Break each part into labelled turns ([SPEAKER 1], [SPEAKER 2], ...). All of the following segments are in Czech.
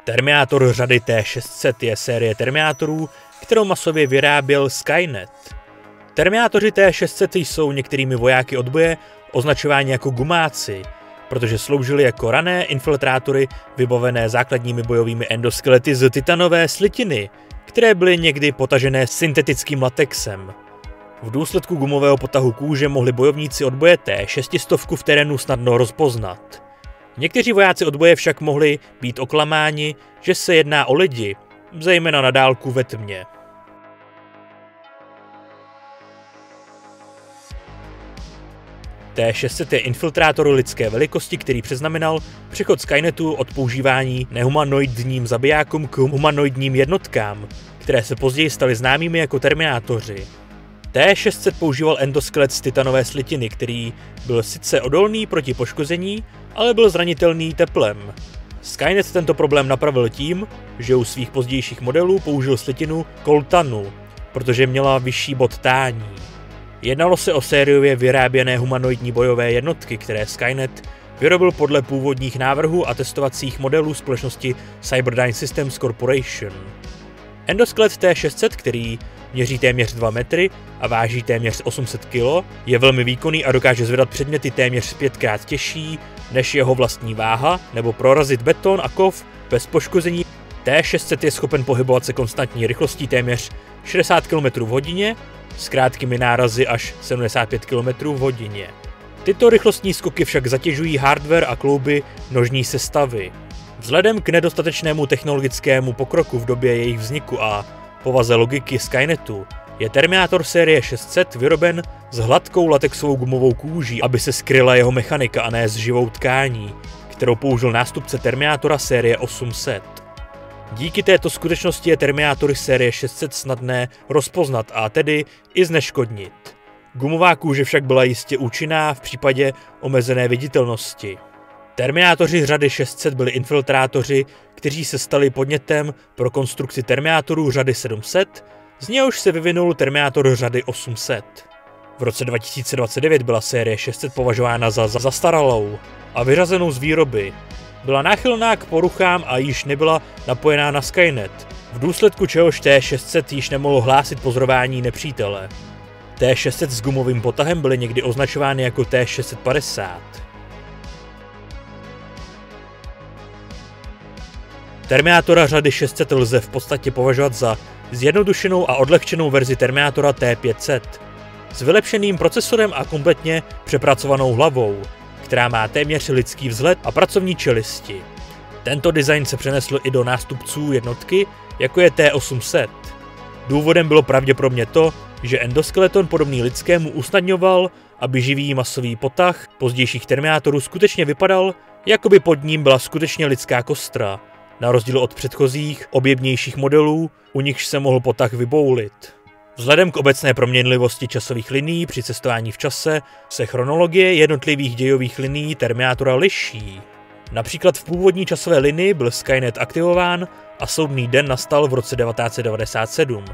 [SPEAKER 1] Terminátor řady T-600 je série Terminátorů, kterou masově vyráběl Skynet. Terminátoři T-600 jsou některými vojáky odboje označováni jako gumáci, protože sloužili jako rané infiltrátory vybavené základními bojovými endoskelety z titanové slitiny, které byly někdy potažené syntetickým latexem. V důsledku gumového potahu kůže mohli bojovníci odboje T-600 v terénu snadno rozpoznat. Někteří vojáci odboje však mohli být oklamáni, že se jedná o lidi, zejména na dálku ve tmě. T-600 je infiltrátor lidské velikosti, který přeznamenal přechod Skynetu od používání nehumanoidním zabijákům k humanoidním jednotkám, které se později staly známými jako Terminátoři. T-600 používal endoskelet z titanové slitiny, který byl sice odolný proti poškození, ale byl zranitelný teplem. Skynet tento problém napravil tím, že u svých pozdějších modelů použil slitinu koltanu, protože měla vyšší bod tání. Jednalo se o sériově vyráběné humanoidní bojové jednotky, které Skynet vyrobil podle původních návrhů a testovacích modelů společnosti Cyberdyne Systems Corporation. Endoskelet T-600, který měří téměř 2 metry a váží téměř 800 kg, je velmi výkonný a dokáže zvedat předměty téměř 5krát těžší než jeho vlastní váha nebo prorazit beton a kov bez poškození. T-600 je schopen pohybovat se konstantní rychlostí téměř 60 km v hodině s krátkými nárazy až 75 km v hodině. Tyto rychlostní skoky však zatěžují hardware a klouby nožní sestavy. Vzhledem k nedostatečnému technologickému pokroku v době jejich vzniku a povaze logiky Skynetu je Terminátor série 600 vyroben s hladkou latexovou gumovou kůží, aby se skryla jeho mechanika a ne s živou tkání, kterou použil nástupce Terminátora série 800. Díky této skutečnosti je Terminátory série 600 snadné rozpoznat a tedy i zneškodnit. Gumová kůže však byla jistě účinná v případě omezené viditelnosti. Terminátoři řady 600 byli infiltrátoři, kteří se stali podnětem pro konstrukci Terminátorů řady 700, z něhož se vyvinul Terminátor řady 800. V roce 2029 byla série 600 považována za zastaralou a vyřazenou z výroby. Byla náchylná k poruchám a již nebyla napojená na Skynet, v důsledku čehož T-600 již nemohlo hlásit pozorování nepřítele. T-600 s gumovým potahem byly někdy označovány jako T-650. Terminátora řady 600 lze v podstatě považovat za zjednodušenou a odlehčenou verzi Terminátora T-500 s vylepšeným procesorem a kompletně přepracovanou hlavou, která má téměř lidský vzhled a pracovní čelisti. Tento design se přenesl i do nástupců jednotky, jako je T-800. Důvodem bylo pravděpodobně to, že endoskeleton podobný lidskému usnadňoval, aby živý masový potah pozdějších Terminátorů skutečně vypadal, jako by pod ním byla skutečně lidská kostra, na rozdíl od předchozích, objemnějších modelů, u nichž se mohl potah vyboulit. Vzhledem k obecné proměnlivosti časových linií při cestování v čase se chronologie jednotlivých dějových linií Terminátora liší. Například v původní časové linii byl Skynet aktivován a soudný den nastal v roce 1997,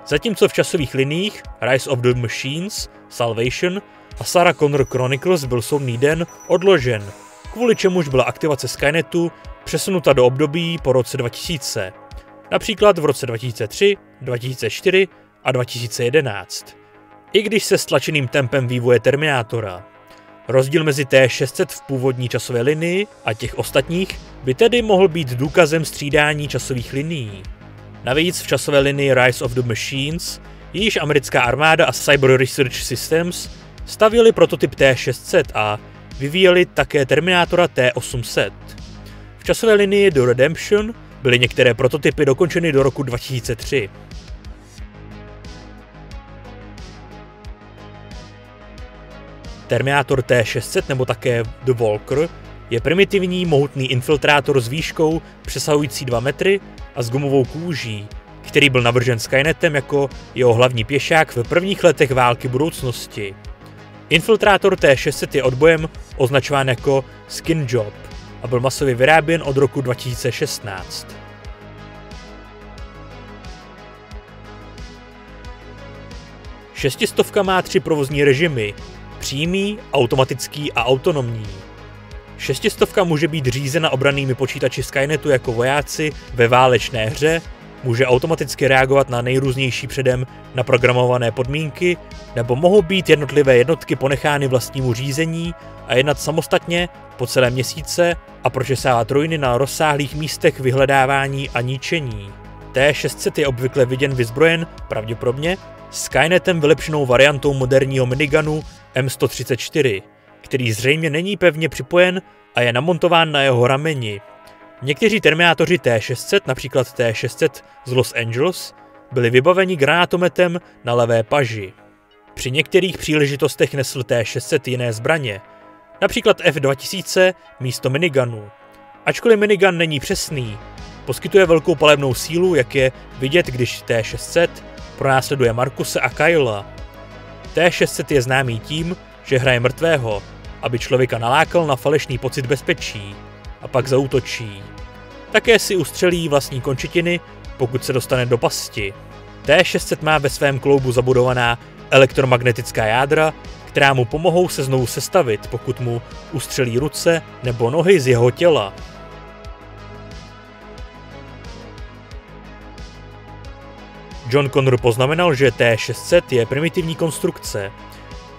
[SPEAKER 1] zatímco v časových liniích Rise of the Machines, Salvation a Sarah Connor Chronicles byl soudný den odložen, kvůli čemuž byla aktivace Skynetu přesunuta do období po roce 2000, například v roce 2003, 2004 a 2011, i když se stlačeným tempem vývoje Terminátora. Rozdíl mezi T-600 v původní časové linii a těch ostatních by tedy mohl být důkazem střídání časových linií. Navíc v časové linii Rise of the Machines již americká armáda a Cyber Research Systems stavěli prototyp T-600 a vyvíjeli také Terminátora T-800. V časové linii The Redemption byly některé prototypy dokončeny do roku 2003. Terminátor T-600 nebo také The Walker je primitivní mohutný infiltrátor s výškou přesahující 2 metry a s gumovou kůží, který byl navržen Skynetem jako jeho hlavní pěšák v prvních letech války budoucnosti. Infiltrátor T-600 je odbojem označován jako Skin Job a byl masově vyráběn od roku 2016. Šestistovka má 3 provozní režimy: přímý, automatický a autonomní. 600 může být řízena obrannými počítači Skynetu jako vojáci ve válečné hře, může automaticky reagovat na nejrůznější předem naprogramované podmínky, nebo mohou být jednotlivé jednotky ponechány vlastnímu řízení a jednat samostatně po celé měsíce a pročesávat ruiny na rozsáhlých místech vyhledávání a ničení. T-600 je obvykle viděn vyzbrojen, pravděpodobně, Skynetem vylepšenou variantou moderního minigunu M134, který zřejmě není pevně připojen a je namontován na jeho rameni. Někteří terminátoři T-600, například T-600 z Los Angeles, byli vybaveni granátometem na levé paži. Při některých příležitostech nesl T-600 jiné zbraně, například F-2000 místo minigunu. Ačkoliv minigun není přesný, poskytuje velkou palebnou sílu, jak je vidět, když T-600 pronásleduje Markuse a Kyla. T-600 je známý tím, že hraje mrtvého, aby člověka nalákal na falešný pocit bezpečí a pak zaútočí. Také si ustřelí vlastní končetiny, pokud se dostane do pasti. T-600 má ve svém kloubu zabudovaná elektromagnetická jádra, která mu pomohou se znovu sestavit, pokud mu ustřelí ruce nebo nohy z jeho těla. John Connor poznamenal, že T-600 je primitivní konstrukce.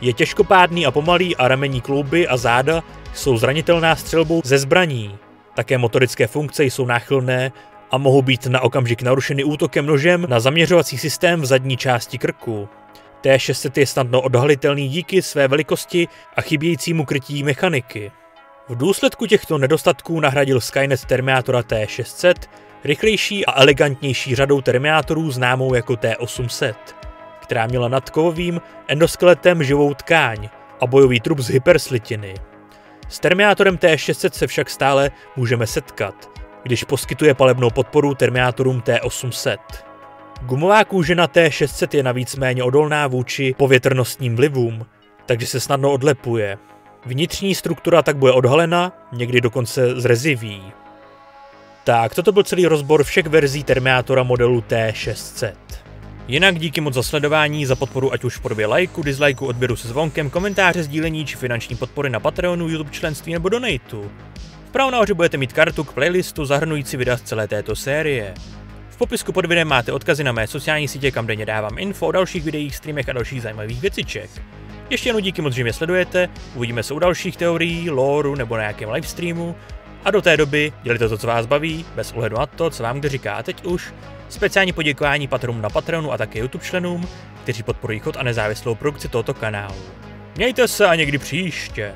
[SPEAKER 1] Je těžkopádný a pomalý a ramení klouby a záda jsou zranitelná střelbou ze zbraní. Také motorické funkce jsou náchylné a mohou být na okamžik narušeny útokem nožem na zaměřovací systém v zadní části krku. T-600 je snadno odhalitelný díky své velikosti a chybějícímu krytí mechaniky. V důsledku těchto nedostatků nahradil Skynet Terminátora T-600 rychlejší a elegantnější řadou terminátorů známou jako T-800, která měla nad kovovým endoskeletem živou tkáň a bojový trup z hyperslitiny. S Terminátorem T-600 se však stále můžeme setkat, když poskytuje palebnou podporu Terminátorům T-800. Gumová kůže na T-600 je navíc méně odolná vůči povětrnostním vlivům, takže se snadno odlepuje. Vnitřní struktura tak bude odhalena, někdy dokonce zreziví. Tak, toto byl celý rozbor všech verzí Terminátora modelu T-600. Jinak díky moc za sledování, za podporu ať už v podobě lajku, dislajku, odběru se zvonkem, komentáře, sdílení či finanční podpory na Patreonu, YouTube členství nebo donateu. Vpravo nahoře budete mít kartu k playlistu zahrnující videa z celé této série. V popisku pod videem máte odkazy na mé sociální sítě, kam denně dávám info o dalších videích, streamech a dalších zajímavých věciček. Ještě jednou díky moc, že mě sledujete, uvidíme se u dalších teorií, lore nebo na nějakém livestreamu. A do té doby dělejte to, co vás baví, bez ohledu na to, co vám kdo říká. A teď už speciální poděkování patronům na Patreonu a také YouTube členům, kteří podporují chod a nezávislou produkci tohoto kanálu. Mějte se a někdy příště.